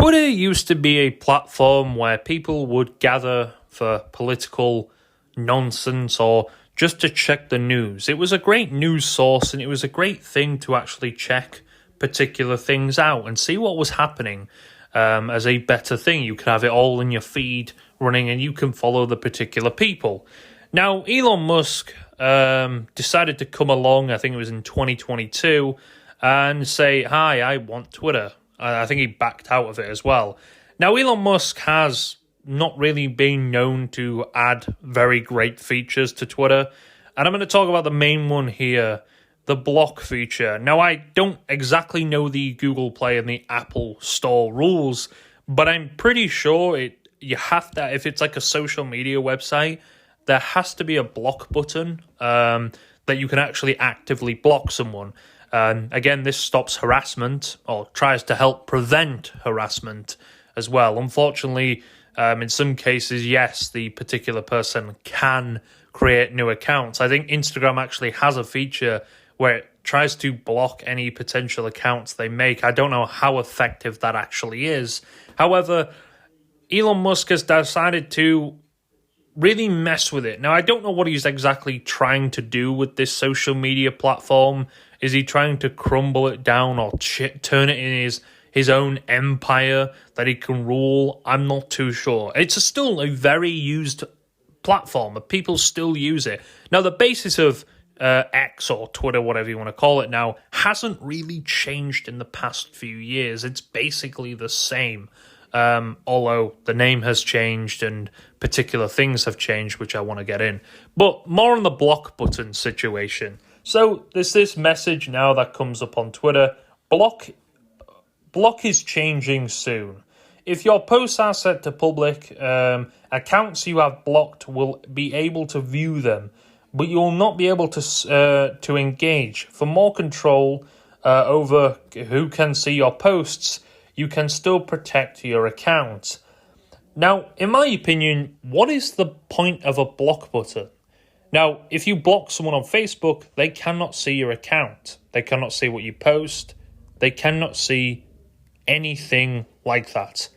Twitter used to be a platform where people would gather for political nonsense or just to check the news. It was a great news source and it was a great thing to actually check particular things out and see what was happening as a better thing. You could have it all in your feed running and you can follow the particular people. Now, Elon Musk decided to come along, I think it was in 2022, and say, hi, I want Twitter. I think he backed out of it as well. Now, Elon Musk has not really been known to add very great features to Twitter. And I'm going to talk about the main one here, the block feature. Now, I don't exactly know the Google Play and the Apple Store rules, but I'm pretty sure you have to, if it's like a social media website, there has to be a block button that you can actually actively block someone. Again, this stops harassment or tries to help prevent harassment as well. Unfortunately, in some cases, yes, the particular person can create new accounts. I think Instagram actually has a feature where it tries to block any potential accounts they make. I don't know how effective that actually is. However, Elon Musk has decided to really mess with it. Now, I don't know what he's exactly trying to do with this social media platform. Is he trying to crumble it down or turn it in his own empire that he can rule? I'm not too sure. It's still a very used platform. People still use it. Now, the basis of X or Twitter, whatever you want to call it now, hasn't really changed in the past few years. It's basically the same. Although the name has changed and particular things have changed, which I want to get in. But more on the block button situation. So there's this message now that comes up on Twitter. Block is changing soon. If your posts are set to public, accounts you have blocked will be able to view them, but you will not be able to engage. For more control over who can see your posts, you can still protect your account. Now, in my opinion, what is the point of a block button? Now, if you block someone on Facebook, they cannot see your account. They cannot see what you post. They cannot see anything like that.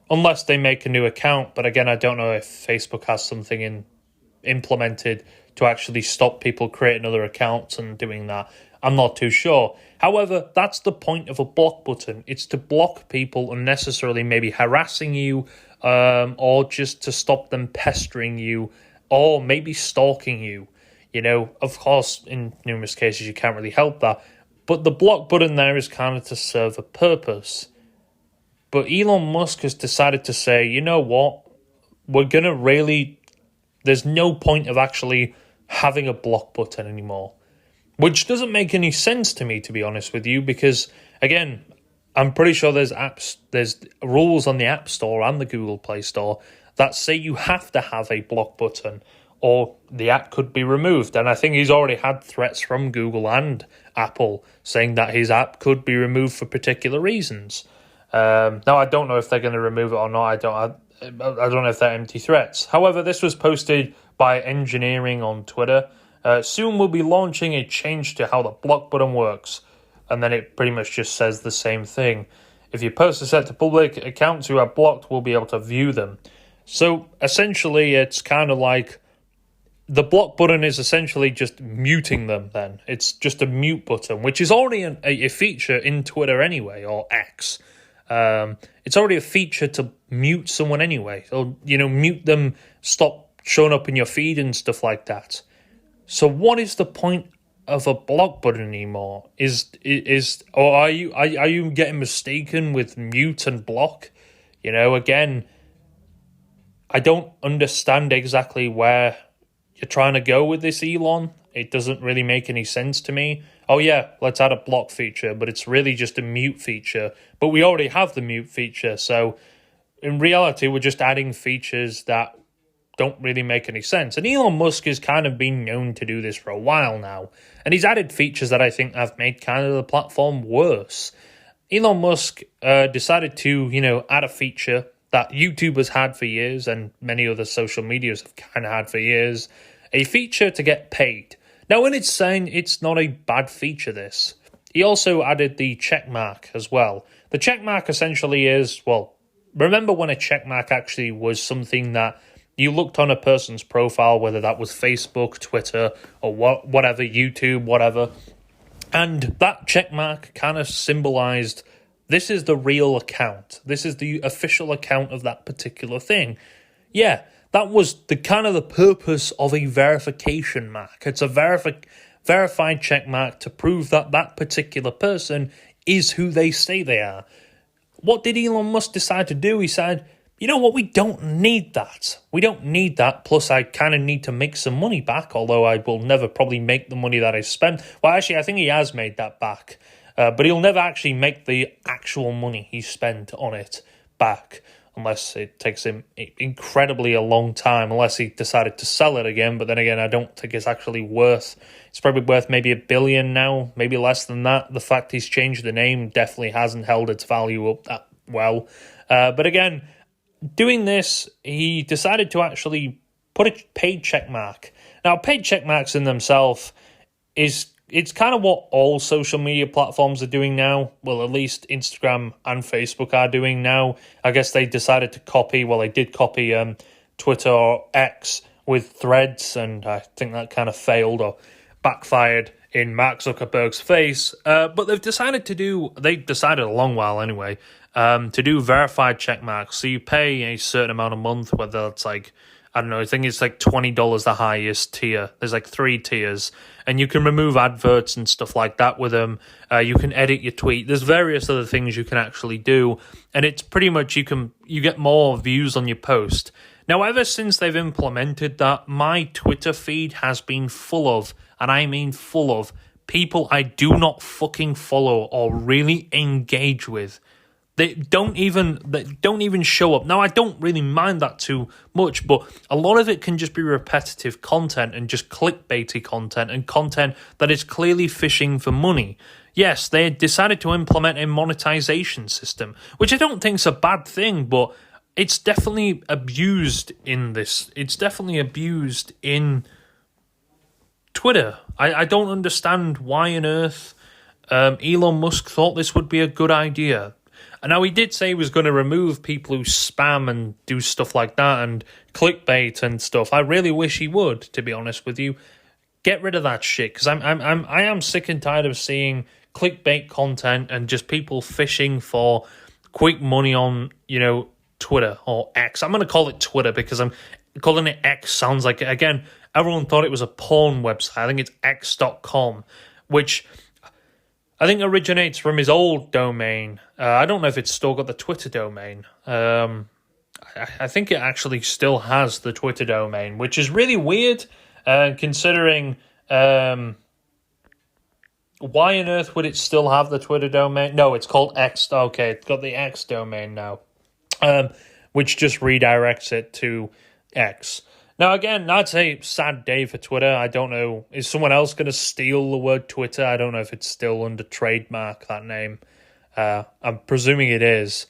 Unless they make a new account. But again, I don't know if Facebook has something implemented to actually stop people creating other accounts and doing that. I'm not too sure. However, that's the point of a block button. It's to block people unnecessarily maybe harassing you or just to stop them pestering you or maybe stalking you. You know, of course, in numerous cases, you can't really help that. But the block button there is kind of to serve a purpose. But Elon Musk has decided to say, you know what? We're going to really... There's no point of actually having a block button anymore. Which doesn't make any sense to me, to be honest with you, because, again, I'm pretty sure there's rules on the App Store and the Google Play Store that say you have to have a block button or the app could be removed. And I think he's already had threats from Google and Apple saying that his app could be removed for particular reasons. Now, I don't know if they're going to remove it or not. I don't know if they're empty threats. However, this was posted by Engineering on Twitter. Soon we'll be launching a change to how the block button works. And then it pretty much just says the same thing. If your posts are set to public, accounts who are blocked will be able to view them. So essentially, it's kind of like the block button is essentially just muting them then. It's just a mute button, which is already a feature in Twitter anyway, or X. It's already a feature to mute someone anyway. Or, mute them, stop showing up in your feed and stuff like that. So what is the point of a block button anymore? Or are you getting mistaken with mute and block? Again, I don't understand exactly where you're trying to go with this, Elon. It doesn't really make any sense to me. Oh yeah, let's add a block feature, but it's really just a mute feature. But we already have the mute feature, so in reality, we're just adding features that don't really make any sense. And Elon Musk has kind of been known to do this for a while now. And he's added features that I think have made kind of the platform worse. Elon Musk decided to, add a feature that YouTube has had for years and many other social medias have kind of had for years. A feature to get paid. Now, when it's saying it's not a bad feature, this. He also added the check mark as well. The checkmark essentially is, well, remember when a checkmark actually was something that you looked on a person's profile, whether that was Facebook, Twitter, or whatever, YouTube, whatever, and that checkmark kind of symbolized this is the real account. This is the official account of that particular thing. Yeah, that was the kind of the purpose of a verification mark. It's a verified checkmark to prove that that particular person is who they say they are. What did Elon Musk decide to do? He said, you know what, we don't need that. We don't need that. Plus, I kind of need to make some money back, although I will never probably make the money that I spent. Well, actually, I think he has made that back. But he'll never actually make the actual money he spent on it back, unless it takes him incredibly a long time, unless he decided to sell it again. But then again, I don't think it's actually worth... It's probably worth maybe $1 billion now, maybe less than that. The fact he's changed the name definitely hasn't held its value up that well. But again, doing this, he decided to actually put a paid check mark. Now, paid check marks in themselves it's kind of what all social media platforms are doing now. Well, at least Instagram and Facebook are doing now. I guess they decided to copy, well, they did copy Twitter or X with Threads, and I think that kind of failed or backfired in Mark Zuckerberg's face. But they decided a long while anyway, to do verified check marks. So you pay a certain amount a month, whether it's like, I don't know, I think it's like $20 the highest tier. There's like 3 tiers. And you can remove adverts and stuff like that with them. You can edit your tweet. There's various other things you can actually do. And it's pretty much you get more views on your post. Now, ever since they've implemented that, my Twitter feed has been full of, and I mean full of, people I do not fucking follow or really engage with. They don't even show up. Now, I don't really mind that too much, but a lot of it can just be repetitive content and just clickbaity content and content that is clearly fishing for money. Yes, they decided to implement a monetization system, which I don't think is a bad thing, but it's definitely abused in this. It's definitely abused in Twitter. I don't understand why on earth Elon Musk thought this would be a good idea. And now he did say he was going to remove people who spam and do stuff like that and clickbait and stuff. I really wish he would, to be honest with you. Get rid of that shit, because I am sick and tired of seeing clickbait content and just people fishing for quick money on, Twitter or X. I'm going to call it Twitter because I'm calling it X sounds like, again, everyone thought it was a porn website. I think it's x.com, which I think originates from his old domain. I don't know if it's still got the Twitter domain. I think it actually still has the Twitter domain, which is really weird, considering why on earth would it still have the Twitter domain? No, it's called X. Okay, it's got the X domain now, which just redirects it to X. Now, again, that's a sad day for Twitter. I don't know. Is someone else going to steal the word Twitter? I don't know if it's still under trademark, that name. I'm presuming it is.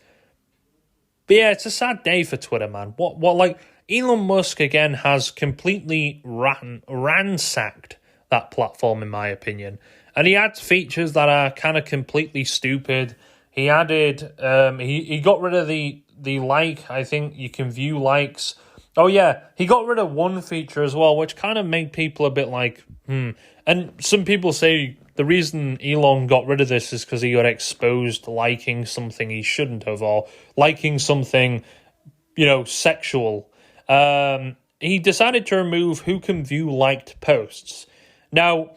But yeah, it's a sad day for Twitter, man. Like, Elon Musk, again, has completely ransacked that platform, in my opinion. And he adds features that are kind of completely stupid. He added, he got rid of the like. I think you can view likes. Oh, yeah, he got rid of one feature as well, which kind of made people a bit like, And some people say the reason Elon got rid of this is because he got exposed liking something he shouldn't have, or liking something, sexual. He decided to remove who can view liked posts. Now,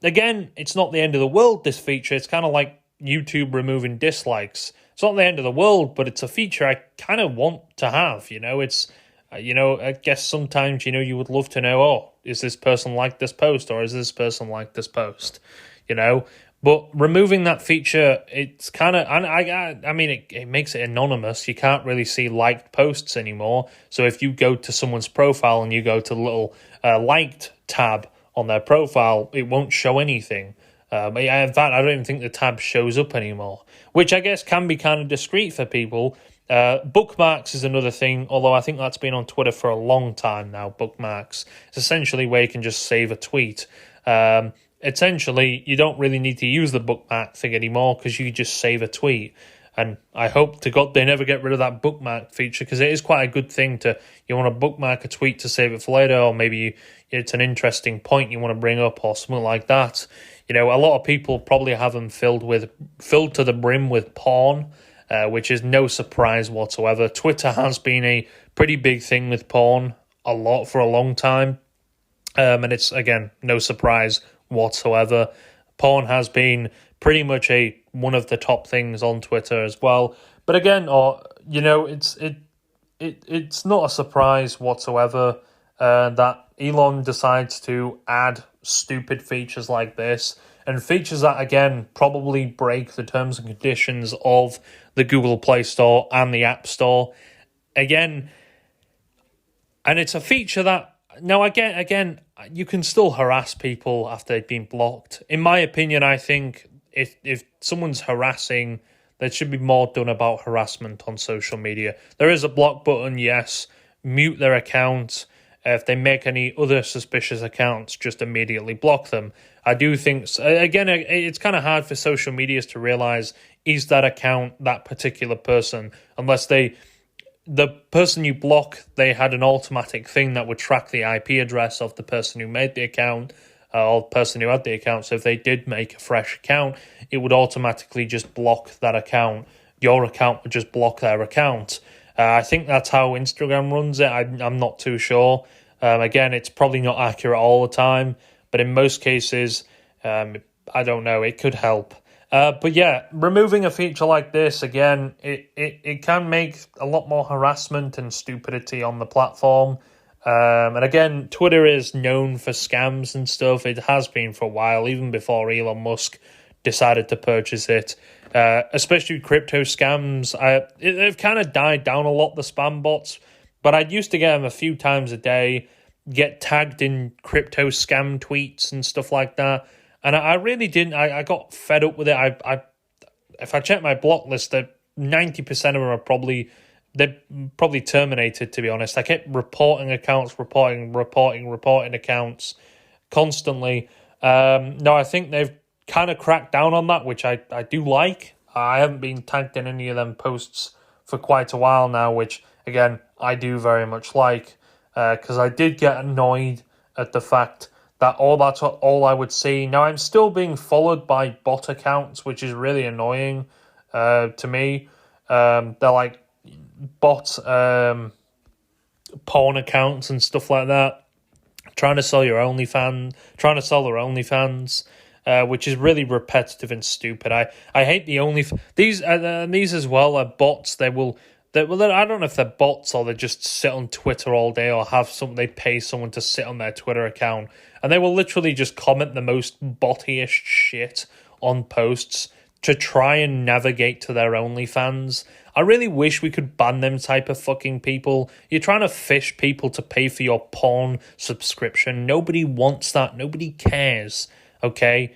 again, it's not the end of the world, this feature. It's kind of like YouTube removing dislikes. It's not the end of the world, but it's a feature I kind of want to have, It's... I guess sometimes, you would love to know, is this person like this post or is this person like this post, But removing that feature, it's kind of, I mean, it makes it anonymous. You can't really see liked posts anymore. So if you go to someone's profile and you go to the little liked tab on their profile, it won't show anything. In fact, I don't even think the tab shows up anymore, which I guess can be kind of discreet for people. Bookmarks is another thing, although I think that's been on Twitter for a long time now, bookmarks. It's essentially where you can just save a tweet. Essentially, you don't really need to use the bookmark thing anymore because you just save a tweet. And I hope to God they never get rid of that bookmark feature, because it is quite a good thing you want to bookmark a tweet to save it for later, or maybe it's an interesting point you want to bring up or something like that. A lot of people probably have them filled to the brim with porn, which is no surprise whatsoever. Twitter has been a pretty big thing with porn for a long time. And it's, again, no surprise whatsoever. Porn has been pretty much one of the top things on Twitter as well. But again, it's not a surprise whatsoever that Elon decides to add stupid features like this, and features that, again, probably break the terms and conditions of the Google Play Store and the App Store. Again, and it's a feature that, now again, you can still harass people after they've been blocked. In my opinion, I think if someone's harassing, there should be more done about harassment on social media. There is a block button, yes. Mute their account. If they make any other suspicious accounts, just immediately block them. I do think, again, it's kind of hard for social medias to realize, is that account that particular person? Unless the person you block, they had an automatic thing that would track the IP address of the person who made the account, or the person who had the account. So if they did make a fresh account, it would automatically just block that account. Your account would just block their account. I think that's how Instagram runs it. I'm not too sure. Again, it's probably not accurate all the time, but in most cases, I don't know, it could help. But yeah, removing a feature like this, again, it can make a lot more harassment and stupidity on the platform. And again, Twitter is known for scams and stuff. It has been for a while, even before Elon Musk decided to purchase it. Especially crypto scams. They've kind of died down a lot, the spam bots, but I used to get them a few times a day, get tagged in crypto scam tweets and stuff like that. And I really didn't. I got fed up with it. If I check my block list, 90% of them are they're probably terminated, to be honest. I kept reporting accounts, reporting accounts constantly. No, I think they've kind of cracked down on that, which I do like. I haven't been tagged in any of them posts for quite a while now, which, again, I do very much like, because I did get annoyed at the fact that that's all I would see. Now, I'm still being followed by bot accounts, which is really annoying to me. They're like bot porn accounts and stuff like that, trying to sell their OnlyFans, which is really repetitive and stupid. I hate these as well are bots. I don't know if they're bots or they just sit on Twitter all day, or they pay someone to sit on their Twitter account, and they will literally just comment the most bot-ish shit on posts to try and navigate to their OnlyFans. I really wish we could ban them type of fucking people. You're trying to fish people to pay for your porn subscription. Nobody wants that. Nobody cares. Okay?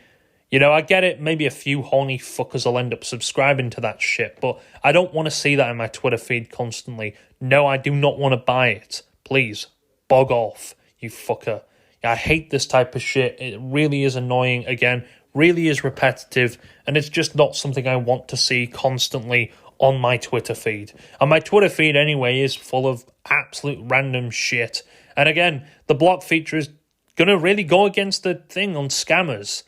I get it. Maybe a few horny fuckers will end up subscribing to that shit, but I don't want to see that in my Twitter feed constantly. No, I do not want to buy it. Please, bog off, you fucker. I hate this type of shit. It really is annoying. Again, really is repetitive, and it's just not something I want to see constantly on my Twitter feed. And my Twitter feed anyway is full of absolute random shit. And again, the block feature is going to really go against the thing on scammers.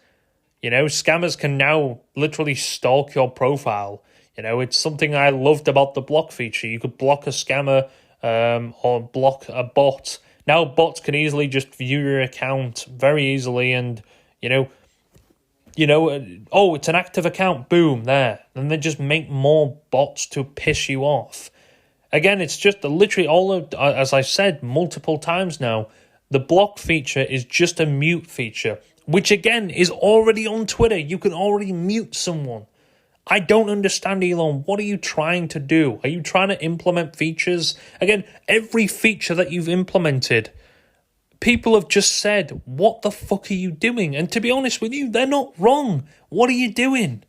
Scammers can now literally stalk your profile. It's something I loved about the block feature. You could block a scammer or block a bot. Now bots can easily just view your account very easily, and it's an active account, boom, there. And they just make more bots to piss you off. Again, it's just literally as I've said multiple times now, the block feature is just a mute feature, which again is already on Twitter. You can already mute someone. I don't understand, Elon. What are you trying to do? Are you trying to implement features? Again, every feature that you've implemented, people have just said, what the fuck are you doing? And to be honest with you, they're not wrong. What are you doing?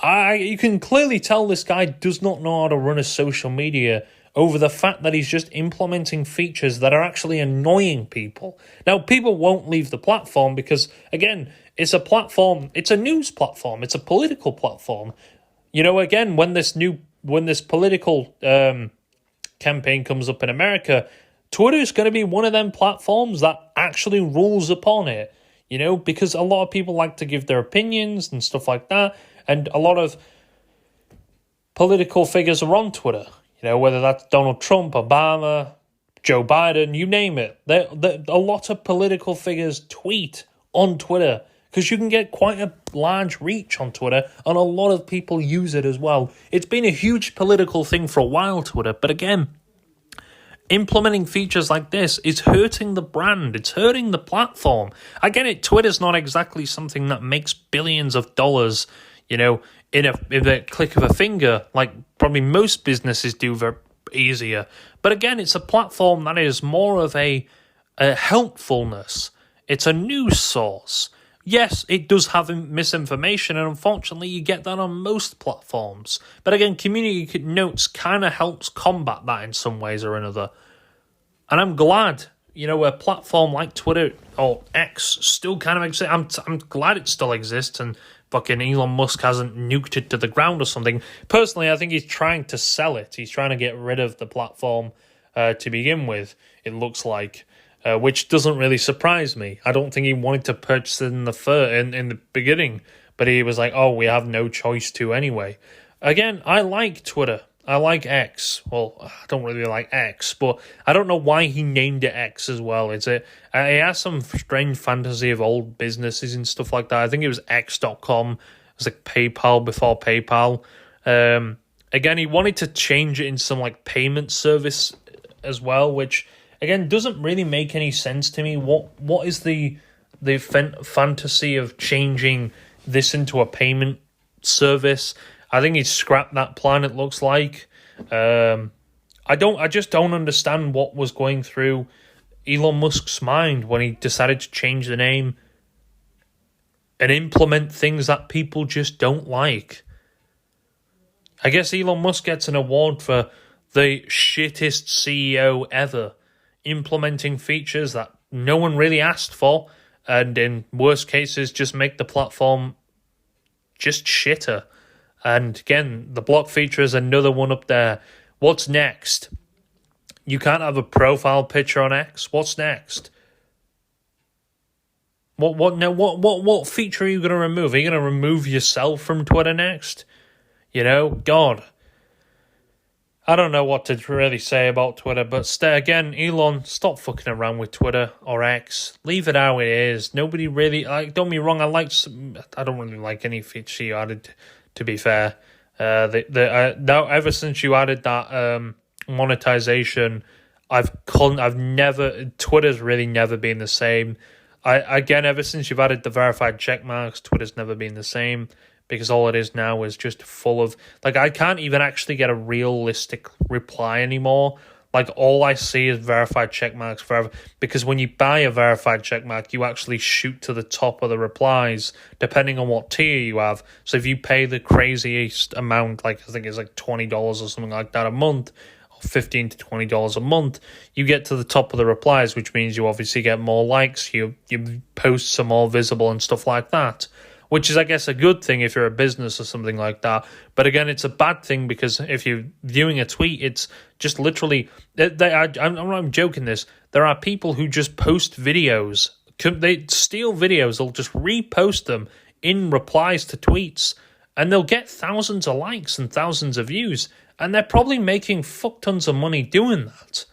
You can clearly tell this guy does not know how to run a social media over the fact that he's just implementing features that are actually annoying people. Now, people won't leave the platform because, again, it's a platform, it's a news platform, it's a political platform. Again, when this political campaign comes up in America, Twitter is going to be one of them platforms that actually rules upon it. Because a lot of people like to give their opinions and stuff like that, and a lot of political figures are on Twitter. Whether that's Donald Trump, Obama, Joe Biden, you name it. A lot of political figures tweet on Twitter because you can get quite a large reach on Twitter, and a lot of people use it as well. It's been a huge political thing for a while, Twitter, but again, implementing features like this is hurting the brand. It's hurting the platform. I get it, Twitter's not exactly something that makes billions of dollars, in a click of a finger, like probably most businesses do very easier. But again, it's a platform that is more of a helpfulness. It's a news source. Yes, it does have misinformation, and unfortunately you get that on most platforms. But again, community notes kind of helps combat that in some ways or another. And I'm glad, a platform like Twitter or X still kind of exists. I'm glad it still exists, and fucking Elon Musk hasn't nuked it to the ground or something. Personally, I think he's trying to sell it. He's trying to get rid of the platform to begin with, it looks like. Which doesn't really surprise me. I don't think he wanted to purchase it in the beginning, but he was like, "Oh, we have no choice to anyway." Again, I like Twitter. I like X. Well, I don't really like X, but I don't know why he named it X as well. He has some strange fantasy of old businesses and stuff like that. I think it was X.com. It was like PayPal before PayPal. Again, he wanted to change it in some like payment service as well, which again doesn't really make any sense to me. What is the fantasy of changing this into a payment service? I think he's scrapped that plan, it looks like. I just don't understand what was going through Elon Musk's mind when he decided to change the name and implement things that people just don't like. I guess Elon Musk gets an award for the shittest CEO ever, implementing features that no one really asked for, and in worst cases just make the platform just shitter. And again, the block feature is another one up there. What's next? You can't have a profile picture on X. What's next? What feature are you going to remove? Are you going to remove yourself from Twitter next? God. I don't know what to really say about Twitter, but again, Elon, stop fucking around with Twitter or X. Leave it how it is. Nobody really, don't get me wrong, I don't really like any feature you added, to be fair. Ever since you added that monetization, Twitter's really never been the same. Ever since you've added the verified check marks, Twitter's never been the same. Because all it is now is just full of... I can't even actually get a realistic reply anymore. All I see is verified checkmarks forever. Because when you buy a verified checkmark, you actually shoot to the top of the replies, depending on what tier you have. So if you pay the craziest amount, I think it's $20 or something like that a month, or $15 to $20 a month, you get to the top of the replies, which means you obviously get more likes, your posts are more visible and stuff like that. Which is, I guess, a good thing if you're a business or something like that. But again, it's a bad thing because if you're viewing a tweet, it's just literally... I'm not joking this. There are people who just post videos. They steal videos. They'll just repost them in replies to tweets. And they'll get thousands of likes and thousands of views. And they're probably making fuck tons of money doing that.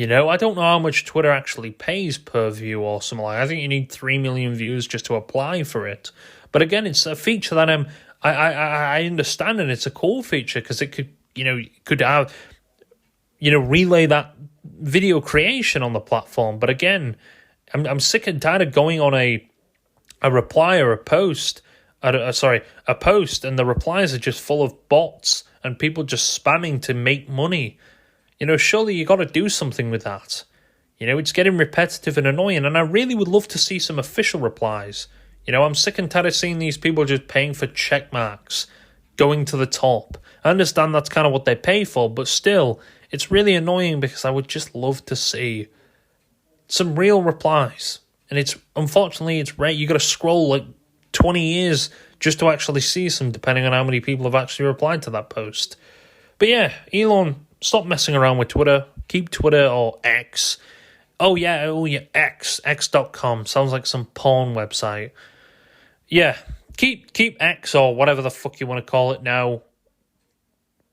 I don't know how much Twitter actually pays per view or something like that. I think you need 3 million views just to apply for it. But again, it's a feature that I understand, and it's a cool feature because it could have, relay that video creation on the platform. But again, I'm sick and tired of going on a reply or a post, a post, and the replies are just full of bots and people just spamming to make money. Surely you got to do something with that. It's getting repetitive and annoying, and I really would love to see some official replies. I'm sick and tired of seeing these people just paying for check marks, going to the top. I understand that's kind of what they pay for, but still, it's really annoying because I would just love to see some real replies. And unfortunately, it's rare. You got to scroll 20 years just to actually see some, depending on how many people have actually replied to that post. But yeah, Elon, stop messing around with Twitter. Keep Twitter or X. Oh yeah, X.com. Sounds like some porn website. Yeah, keep X or whatever the fuck you want to call it now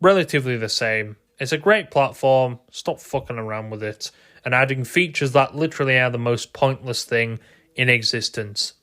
relatively the same. It's a great platform. Stop fucking around with it and adding features that literally are the most pointless thing in existence.